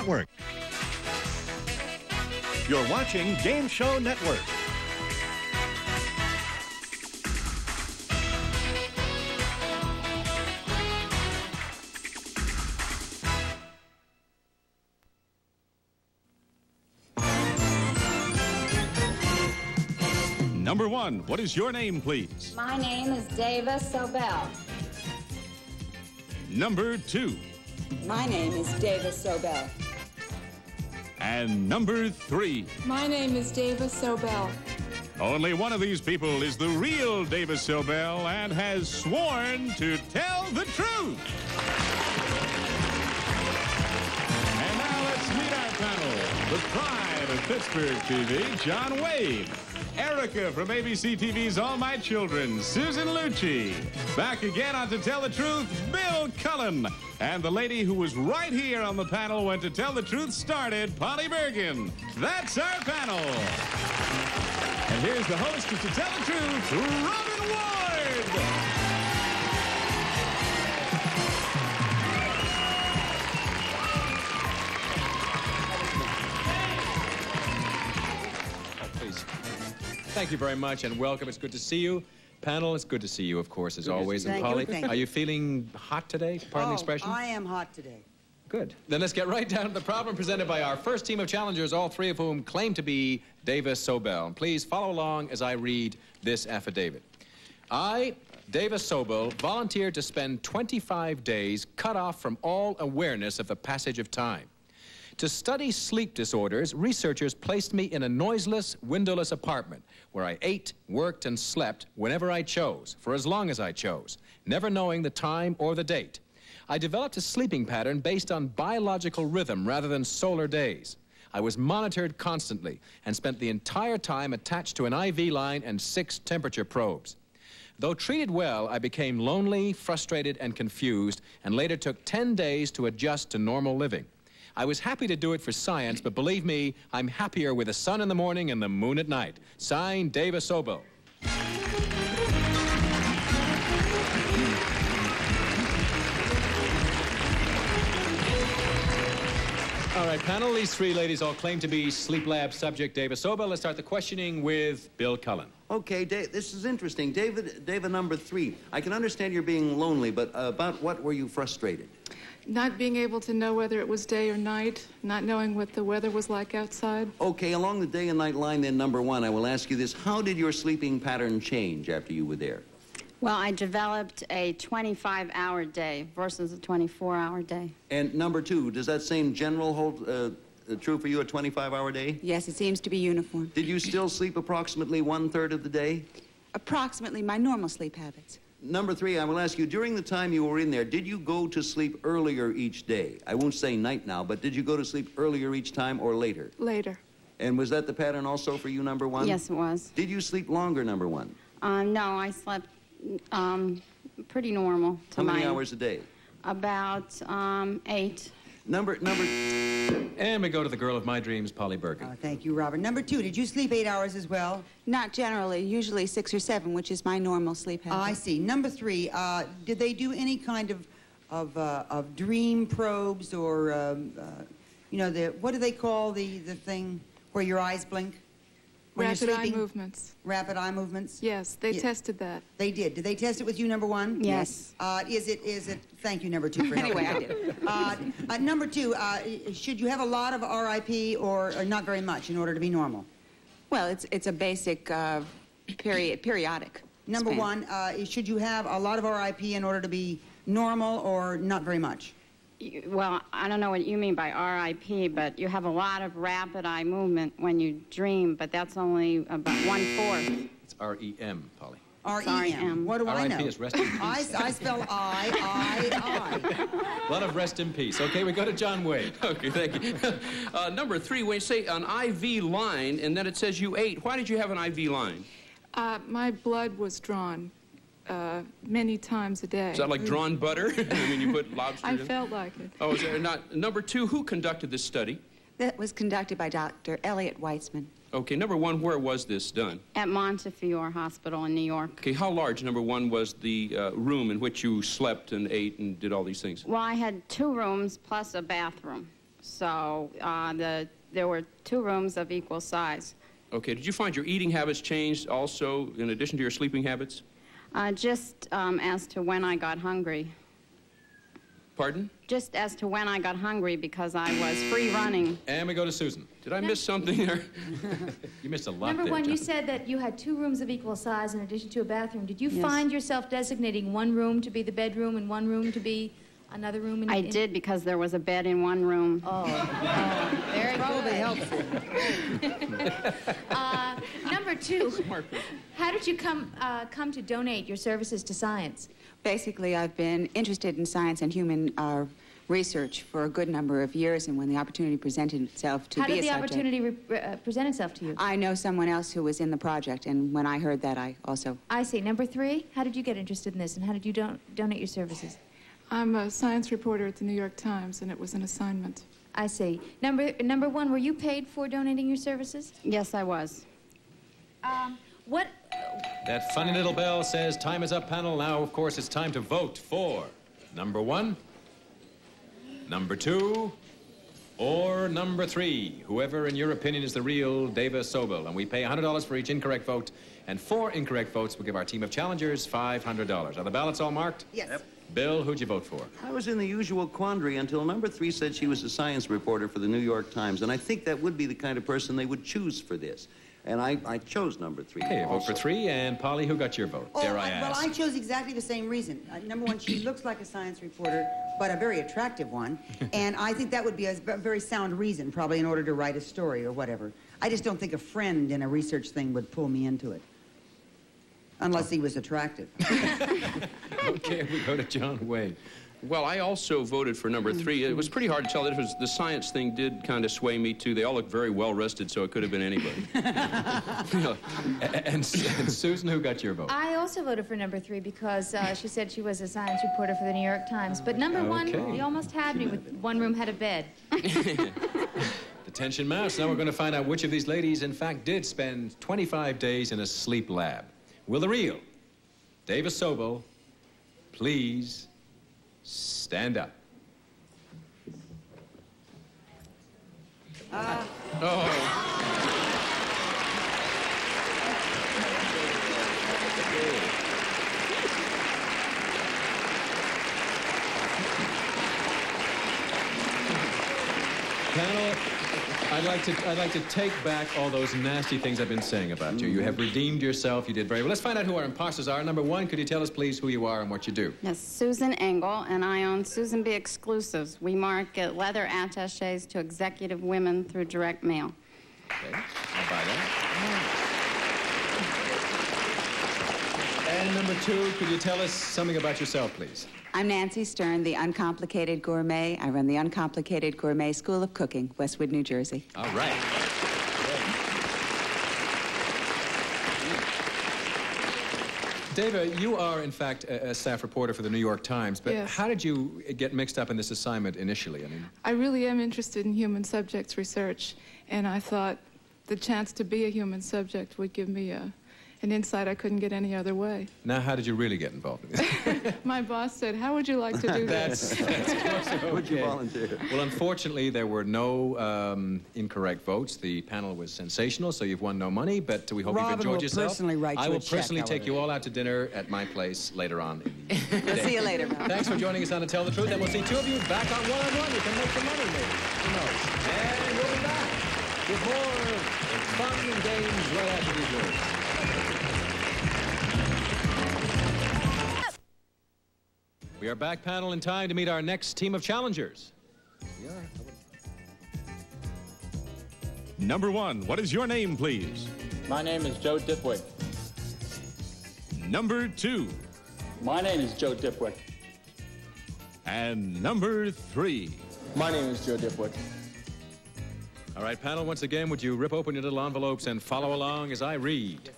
Network. You're watching Game Show Network. Number one, what is your name, please? My name is Dava Sobel. Number two. My name is Dava Sobel. And number three. My name is Dava Sobel. Only one of these people is the real Dava Sobel and has sworn to tell the truth. And now let's meet our panel. The pride of Pittsburgh TV, John Wayne. Erica from ABC TV's All My Children, Susan Lucci. Back again on To Tell the Truth, Bill Cullen. And the lady who was right here on the panel when To Tell the Truth started, Polly Bergen. That's our panel. And here's the host of To Tell the Truth, Robin Ward. Thank you very much and welcome. It's good to see you. Panel, it's good to see you, of course, as always. And Polly, are you feeling hot today? Pardon the expression? I am hot today. Good. Then let's get right down to the problem presented by our first team of challengers, all three of whom claim to be Dava Sobel. Please follow along as I read this affidavit. I, Dava Sobel, volunteered to spend 25 days cut off from all awareness of the passage of time. To study sleep disorders, researchers placed me in a noiseless, windowless apartment where I ate, worked, and slept whenever I chose, for as long as I chose, never knowing the time or the date. I developed a sleeping pattern based on biological rhythm rather than solar days. I was monitored constantly and spent the entire time attached to an IV line and 6 temperature probes. Though treated well, I became lonely, frustrated, and confused, and later took 10 days to adjust to normal living. I was happy to do it for science, but believe me, I'm happier with the sun in the morning and the moon at night. Signed, Dava Sobel. All right, panel, these three ladies all claim to be sleep lab subject Dava Sobel. Let's start the questioning with Bill Cullen. Okay, this is interesting. Dava number 3. I can understand you're being lonely, but about what were you frustrated? Not being able to know whether it was day or night, not knowing what the weather was like outside. Okay, along the day and night line, then, number 1, I will ask you this. How did your sleeping pattern change after you were there? Well, I developed a 25-hour day versus a 24-hour day. And number 2, does that same general hold true for you, a 25-hour day? Yes, it seems to be uniform. Did you still sleep approximately 1/3 of the day? Approximately my normal sleep habits. Number 3, I will ask you, during the time you were in there, did you go to sleep earlier each day? I won't say night now, but did you go to sleep earlier each time or later? Later. And was that the pattern also for you, number 1? Yes, it was. Did you sleep longer, number 1? No, I slept pretty normal. How many hours a day? About 8. Number... And we go to the girl of my dreams, Polly Bergen. Oh, thank you, Robert. Number 2, did you sleep 8 hours as well? Not generally, usually 6 or 7, which is my normal sleep habit. I see. Number 3, did they do any kind of dream probes or, you know, what do they call the thing where your eyes blink? Rapid eye movements. Rapid eye movements? Yes, they tested that. They did. Did they test it with you, number 1? Yes. Is it, thank you, number 2, for Anyway, I did. Number 2, should you have a lot of RIP or not very much in order to be normal? Well, it's a basic periodic. Number span. 1, should you have a lot of RIP in order to be normal or not very much? Well, I don't know what you mean by RIP, but you have a lot of rapid eye movement when you dream, but that's only about 1/4. It's R-E-M, Polly. R-E-M. What do I know? R-I-P is rest in peace. I spell I. A lot of rest in peace. Okay, we go to John Wade. Okay, thank you. Number 3, when you say an IV line and then it says you ate, why did you have an IV line? My blood was drawn many times a day. Is that like drawn butter? I mean, you put lobster I in? felt like it. Oh, is there not? Number 2, who conducted this study? That was conducted by Dr. Elliot Weitzman. Okay, number 1, where was this done? At Montefiore Hospital in New York. Okay, how large, number 1, was the room in which you slept and ate and did all these things? Well, I had 2 rooms plus a bathroom. So there were 2 rooms of equal size. Okay, did you find your eating habits changed also in addition to your sleeping habits? Just as to when I got hungry. Pardon? Just as to when I got hungry because I was free running. And we go to Susan. Did I miss something there? You missed a lot Number there, 1, you Jonathan. said that you had 2 rooms of equal size in addition to a bathroom. Did you find yourself designating one room to be the bedroom and one room to be another room? I did because there was a bed in one room. Oh, very Probably helpful. Number 2, how did you come to donate your services to science? Basically, I've been interested in science and human research for a good number of years, and when the opportunity presented itself to How be a did the subject... opportunity present itself to you? I know someone else who was in the project, and when I heard that, I also... I see. Number 3, how did you get interested in this, and how did you donate your services? I'm a science reporter at the New York Times, and it was an assignment. I see. Number 1, were you paid for donating your services? Yes, I was. What... That funny little bell says time is up, panel. Now, of course, it's time to vote for number 1, number 2, or number 3. Whoever, in your opinion, is the real Davis Sobel. And we pay $100 for each incorrect vote, and 4 incorrect votes will give our team of challengers $500. Are the ballots all marked? Yes. Yep. Bill, who'd you vote for? I was in the usual quandary until number 3 said she was a science reporter for the New York Times, and I think that would be the kind of person they would choose for this. And I chose number 3. Okay, vote for 3. And Polly, who got your vote? Dare I ask? Well, I chose exactly the same reason. Number 1, she looks like a science reporter, but a very attractive one. And I think that would be a very sound reason, probably, in order to write a story or whatever. I just don't think a friend in a research thing would pull me into it. Unless he was attractive. Okay, we go to John Wayne. Well, I also voted for number 3. It was pretty hard to tell. It was, the science thing did kind of sway me, too. They all look very well-rested, so it could have been anybody. and Susan, who got your vote? I also voted for number 3 because she said she was a science reporter for the New York Times. But number 1, you almost had me with one room had a bed. Detention mouse. Now we're going to find out which of these ladies, in fact, did spend 25 days in a sleep lab. Will the real Davis Sobel please stand up? Panel, I'd like to take back all those nasty things I've been saying about you. You have redeemed yourself. You did very well. Let's find out who our imposters are. Number 1, could you tell us, please, who you are and what you do? Yes, Susan Engel, and I own Susan B. Exclusives. We market leather attachés to executive women through direct mail. Okay, I'll buy that. And number 2, could you tell us something about yourself, please? I'm Nancy Stern, the Uncomplicated Gourmet. I run the Uncomplicated Gourmet School of Cooking, Westwood, New Jersey. All right. Dava, you are, in fact, a staff reporter for the New York Times, but Yes. how did you get mixed up in this assignment initially? I mean, I really am interested in human subjects research, and I thought the chance to be a human subject would give me an insight I couldn't get any other way. now how did you really get involved in this? My boss said, "How would you like to do this?" That's Would you volunteer? Well, unfortunately, there were no incorrect votes. The panel was sensational, so you've won no money, but we hope Robin you've enjoyed will yourself. personally write you I a will check, personally take however. you all out to dinner at my place later on in the day. We'll see you later, Rob. Thanks for joining us on To Tell the Truth, and we'll see 2 of you back on One-on-One. You can make some money, maybe. Who knows? And we'll be back with more fun and games right after these words. We are back, panel, in time to meet our next team of challengers. Number 1, what is your name, please? My name is Joe Dipwick. Number 2. My name is Joe Dipwick. And number 3. My name is Joe Dipwick. All right, panel, once again, would you rip open your little envelopes and follow along as I read?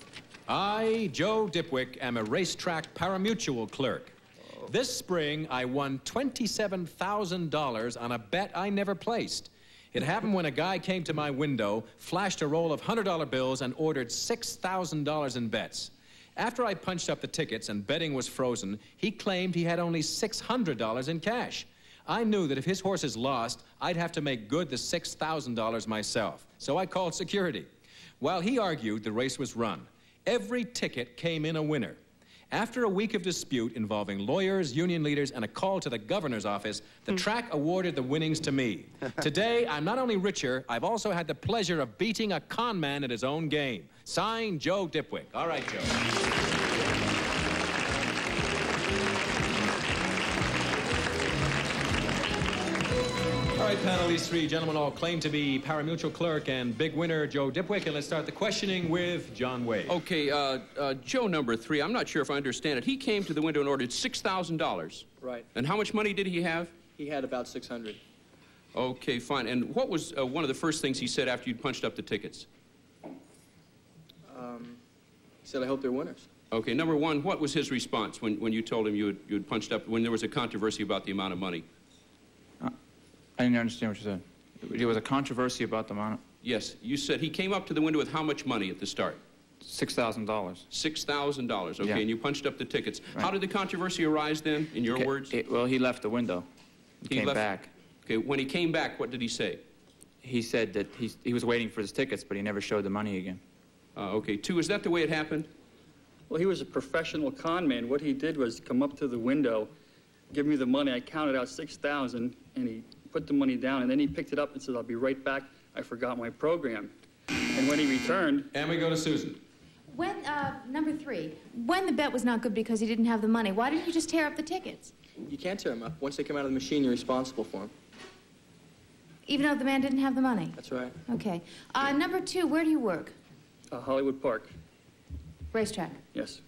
I, Joe Dipwick, am a racetrack parimutuel clerk. This spring, I won $27,000 on a bet I never placed. It happened when a guy came to my window, flashed a roll of $100 bills, and ordered $6,000 in bets. After I punched up the tickets and betting was frozen, he claimed he had only $600 in cash. I knew that if his horses lost, I'd have to make good the $6,000 myself. So I called security. While he argued, the race was run. Every ticket came in a winner. After a week of dispute involving lawyers, union leaders, and a call to the governor's office, the track awarded the winnings to me. Today, I'm not only richer, I've also had the pleasure of beating a con man at his own game. Signed, Joe Dipwick. All right, Joe. All right, panel, these three gentlemen all claim to be pari-mutuel clerk and big winner Joe Dipwick, and let's start the questioning with John Wade. Okay, Joe number 3, I'm not sure if I understand it. He came to the window and ordered $6,000. Right. And how much money did he have? He had about 600. Okay, fine. And what was one of the first things he said after you'd punched up the tickets? He said, I hope they're winners. Okay, number 1, what was his response when you told him you had punched up, when there was a controversy about the amount of money? I didn't understand what you said. There was a controversy about the amount. Yes, you said he came up to the window with how much money at the start? $6,000. $6,000, okay, Yeah. and you punched up the tickets. Right. How did the controversy arise then, in your words? Well, he left the window. He came left- back. Okay, when he came back, what did he say? He said that he was waiting for his tickets, but he never showed the money again. Okay, 2, is that the way it happened? Well, he was a professional con man. What he did was come up to the window, give me the money. I counted out 6,000, and he put the money down, and then he picked it up and said, I'll be right back. I forgot my program. And when he returned... And we go to Susan. When, number 3, when the bet was not good because he didn't have the money, why didn't you just tear up the tickets? You can't tear them up. Once they come out of the machine, you're responsible for them. Even though the man didn't have the money? That's right. Okay. Number 2, where do you work? Hollywood Park. Racetrack. Yes.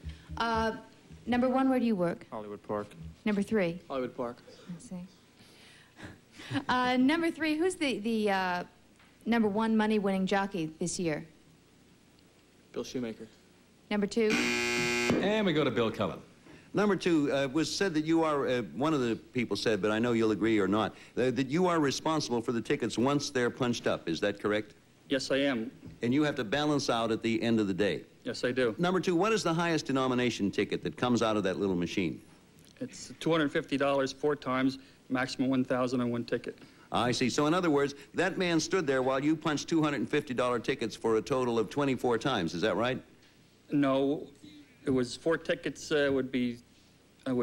Number 1, where do you work? Hollywood Park. Number 3. Hollywood Park. Let's see. Number 3, who's the number 1 money-winning jockey this year? Bill Shoemaker. Number 2. And we go to Bill Cullen. Number 2, it was said that you are, one of the people said, but I know you'll agree or not, that you are responsible for the tickets once they're punched up. Is that correct? Yes, I am. And you have to balance out at the end of the day. Yes, I do. Number 2, what is the highest denomination ticket that comes out of that little machine? It's $250 4 times, maximum 1,000 on 1 ticket. I see. So in other words, that man stood there while you punched $250 tickets for a total of 24 times. Is that right? No, it was 4 tickets I would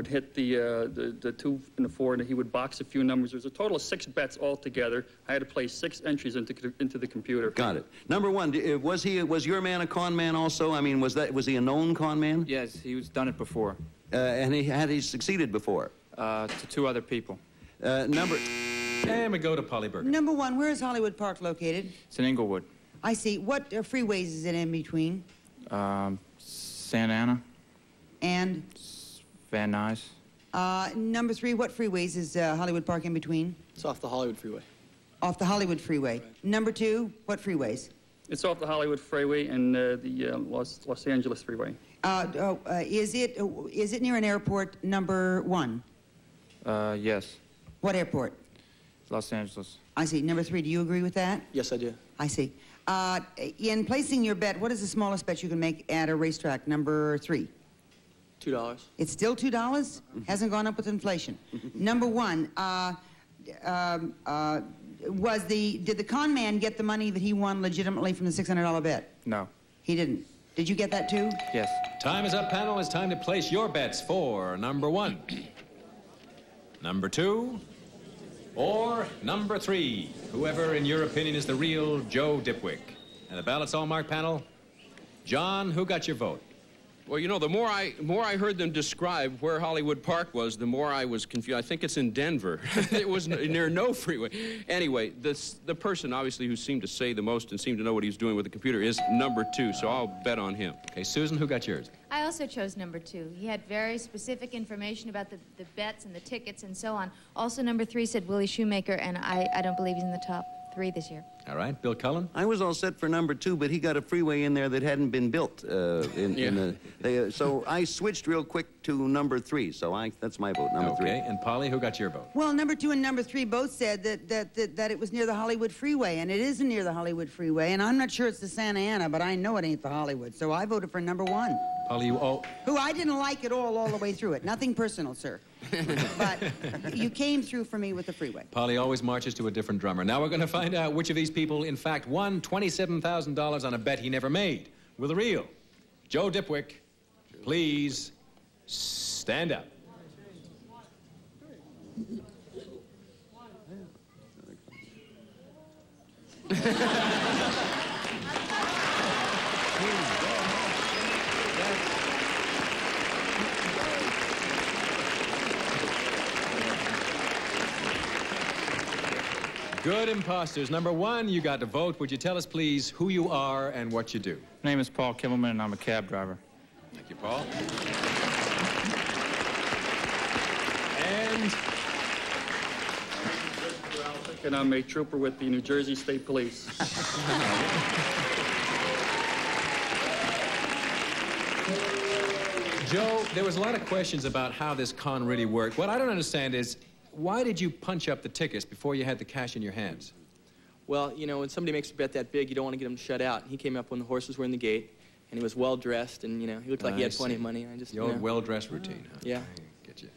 hit the 2 and the 4, and he would box a few numbers. There was a total of 6 bets altogether. I had to place 6 entries into the computer. Got it. Number 1, was your man a con man also? I mean, was he a known con man? Yes, he done it before. And he succeeded before? To 2 other people. And we go to Polly Berger. Number 1, where is Hollywood Park located? It's in Inglewood. I see. What freeways is it in between? Santa Ana. And? Van Nuys. Number 3, what freeways is Hollywood Park in between? It's off the Hollywood Freeway. Off the Hollywood Freeway. Right. Number 2, what freeways? It's off the Hollywood Freeway and the Los Angeles Freeway. Is it near an airport, number 1? Yes. What airport? Los Angeles. I see. Number 3, do you agree with that? Yes, I do. I see. In placing your bet, what is the smallest bet you can make at a racetrack? Number 3. $2. It's still $2? Hasn't gone up with inflation. Number 1, did the con man get the money that he won legitimately from the $600 bet? No. He didn't. Did you get that too? Yes. Time is up, panel. It's time to place your bets for number 1, number 2, or number 3. Whoever, in your opinion, is the real Joe Dipwick. And the ballot's all marked, panel. John, who got your vote? Well, you know, the more I heard them describe where Hollywood Park was, the more I was confused. I think it's in Denver. It was near no freeway. Anyway, the person, obviously, who seemed to say the most and seemed to know what he was doing with the computer is number 2, so I'll bet on him. Okay, Susan, who got yours? I also chose number 2. He had very specific information about the bets and the tickets and so on. Also, number 3 said Willie Shoemaker, and I don't believe he's in the top 3 this year. All right, Bill Cullen? I was all set for number 2, but he got a freeway in there that hadn't been built. So I switched real quick to number 3, so that's my vote, number 3. Okay, and Polly, who got your vote? Well, number 2 and number 3 both said that it was near the Hollywood Freeway, and it isn't near the Hollywood Freeway, and I'm not sure it's the Santa Ana, but I know it ain't the Hollywood, so I voted for number 1. Polly, you all... Who I didn't like at all the way through it. Nothing personal, sir. But you came through for me with the freeway. Polly always marches to a different drummer. Now we're going to find out which of these people, in fact, won $27,000 on a bet he never made. Will the real Joe Dipwick please stand up? Good imposters. Number one, you got to vote. Would you tell us, please, who you are and what you do? My name is Paul Kimmelman, and I'm a cab driver. Thank you, Paul. And And I'm a trooper with the New Jersey State Police. Joe, there was a lot of questions about how this con really worked. What I don't understand is, why did you punch up the tickets before you had the cash in your hands? Well, you know, when somebody makes a bet that big, you don't want to get them shut out. He came up when the horses were in the gate, and he was well-dressed, and, you know, he looked like he had plenty of money. I just, the old well-dressed routine, huh? Yeah. I get you.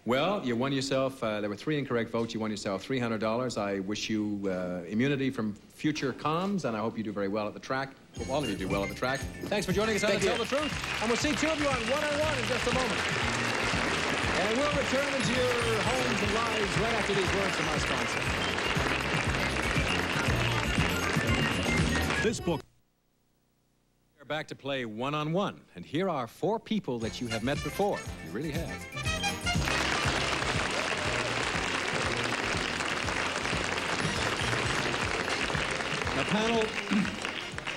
Well, you won yourself, there were 3 incorrect votes. You won yourself $300. I wish you immunity from future cons, and I hope you do very well at the track. Hope all of you do well at the track. Thanks for joining us on To Tell the Truth. And we'll see 2 of you on One-on-One in just a moment. And we'll return into your homes and lives right after these words from our sponsor. This book. We're back to play One-on-One. And here are 4 people that you have met before. You really have. Now, panel,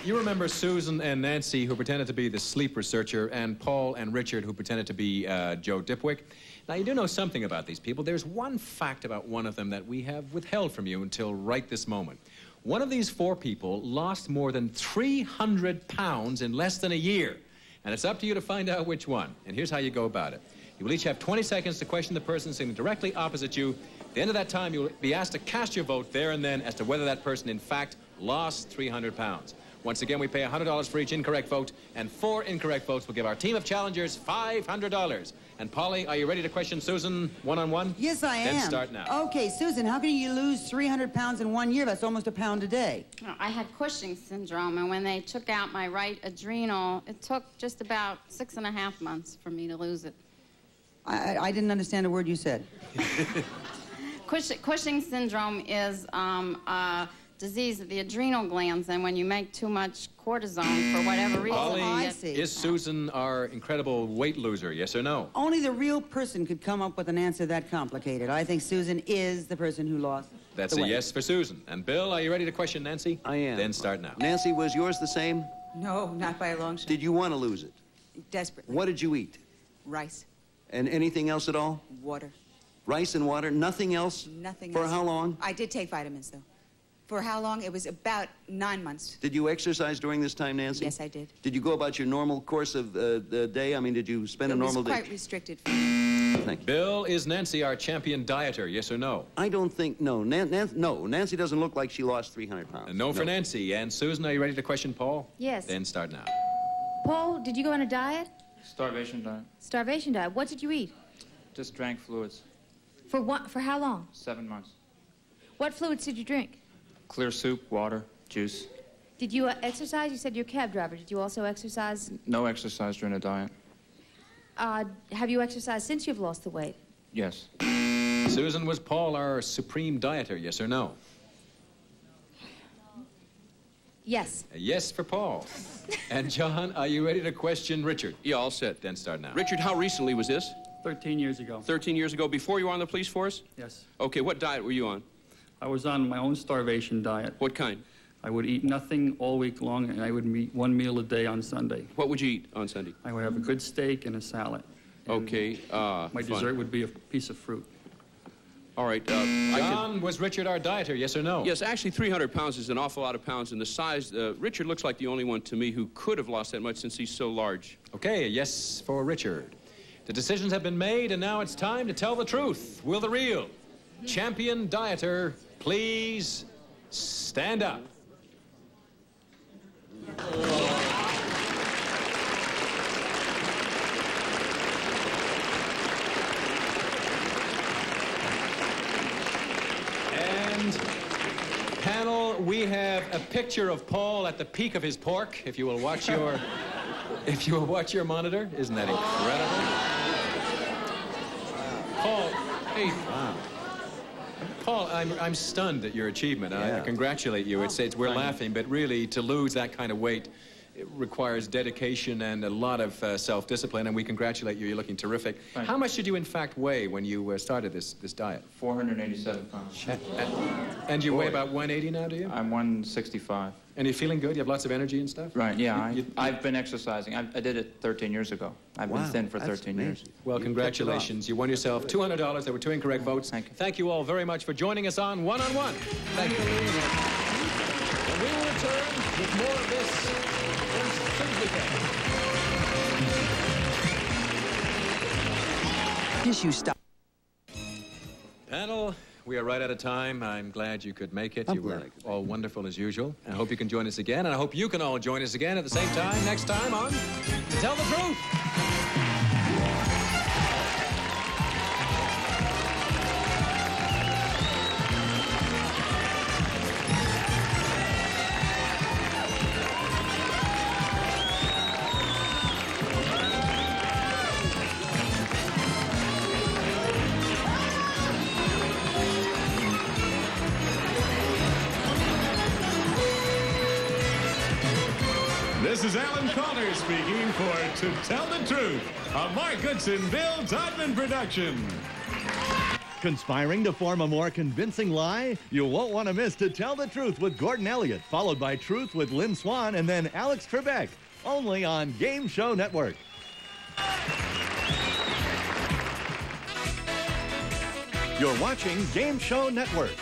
you remember Susan and Nancy, who pretended to be the sleep researcher, and Paul and Richard, who pretended to be Joe Dipwick. Now, you do know something about these people. There's one fact about one of them that we have withheld from you until right this moment. One of these 4 people lost more than 300 pounds in less than a year. And it's up to you to find out which one. And here's how you go about it. You will each have 20 seconds to question the person sitting directly opposite you. At the end of that time, you'll be asked to cast your vote there and then as to whether that person, in fact, lost 300 pounds. Once again, we pay $100 for each incorrect vote, and 4 incorrect votes will give our team of challengers $500. And Polly, are you ready to question Susan one-on-one? Yes, I am. Then start now. Okay, Susan, how can you lose 300 pounds in 1 year? That's almost a pound a day. Well, I had Cushing's syndrome, and when they took out my right adrenal, it took just about 6.5 months for me to lose it. I didn't understand a word you said. Cushing's syndrome is a disease of the adrenal glands, and when you make too much cortisone for whatever reason... Polly, is Susan our incredible weight loser, yes or no? Only the real person could come up with an answer that complicated. I think Susan is the person who lost That's the a weight. yes for Susan. And Bill, are you ready to question Nancy? I am. Then start now. Nancy, was yours the same? No, not by a long shot. Did you want to lose it? Desperately. What did you eat? Rice. And anything else at all? Water. Rice and water? Nothing else? Nothing For else. how long? I did take vitamins, though. For how long? It was about 9 months. Did you exercise during this time, Nancy? Yes, I did. Did you go about your normal course of the day? I mean, did you spend a normal day? It was quite restricted for me. Thank you. Bill, is Nancy our champion dieter, yes or no? I don't think, no. No, Nancy doesn't look like she lost 300 pounds. No for Nancy. And Susan, are you ready to question Paul? Yes. Then start now. Paul, did you go on a diet? Starvation diet. Starvation diet. What did you eat? Just drank fluids. For what? For how long? 7 months. What fluids did you drink? Clear soup, water, juice. Did you exercise? You said you're a cab driver. Did you also exercise? No exercise during the diet. Have you exercised since you've lost the weight? Yes. Susan, was Paul our supreme dieter, yes or no? Yes. A yes for Paul. And John, are you ready to question Richard? Yeah, all set. Then start now. Richard, how recently was this? 13 years ago. 13 years ago, before you were on the police force? Yes. Okay, what diet were you on? I was on my own starvation diet. What kind? I would eat nothing all week long, and I would eat 1 meal a day on Sunday. What would you eat on Sunday? I would have a good steak and a salad. And Okay, my fun. dessert would be a piece of fruit. All right, John, was Richard our dieter, yes or no? Yes, actually 300 pounds is an awful lot of pounds, and the size, Richard looks like the only one to me who could have lost that much since he's so large. Okay, a yes for Richard. The decisions have been made, and now it's time to tell the truth. Will the real champion dieter please stand up? we have a picture of Paul at the peak of his pork, if you will watch your... if you will watch your monitor. Isn't that incredible? Paul, hey... Wow. Paul, I'm stunned at your achievement. Yeah. I congratulate you. We're laughing, but really, to lose that kind of weight, it requires dedication and a lot of self-discipline, and we congratulate you. You're looking terrific. Thank How you. much did you, in fact, weigh when you started this diet? 487 pounds. And you weigh about 180 now, do you? I'm 165. And you're feeling good? You have lots of energy and stuff? Right, yeah. I've been exercising. I did it 13 years ago. I've been thin for 13 years. Well, congratulations. You won yourself $200. There were 2 incorrect votes. Thank you all very much for joining us on One on One. Thank you. And we will return with more of this as soon as we can. Just you stop. Panel, we are right out of time. I'm glad you could make it. You were all wonderful as usual. I hope you can join us again, and I hope you can all join us again at the same time next time on Tell the Truth. This is Alan Calder speaking for To Tell the Truth, a Mark Goodson, Bill Todman production. Conspiring to form a more convincing lie? You won't want to miss To Tell the Truth with Gordon Elliott, followed by Truth with Lynn Swan, and then Alex Trebek, only on Game Show Network. You're watching Game Show Network.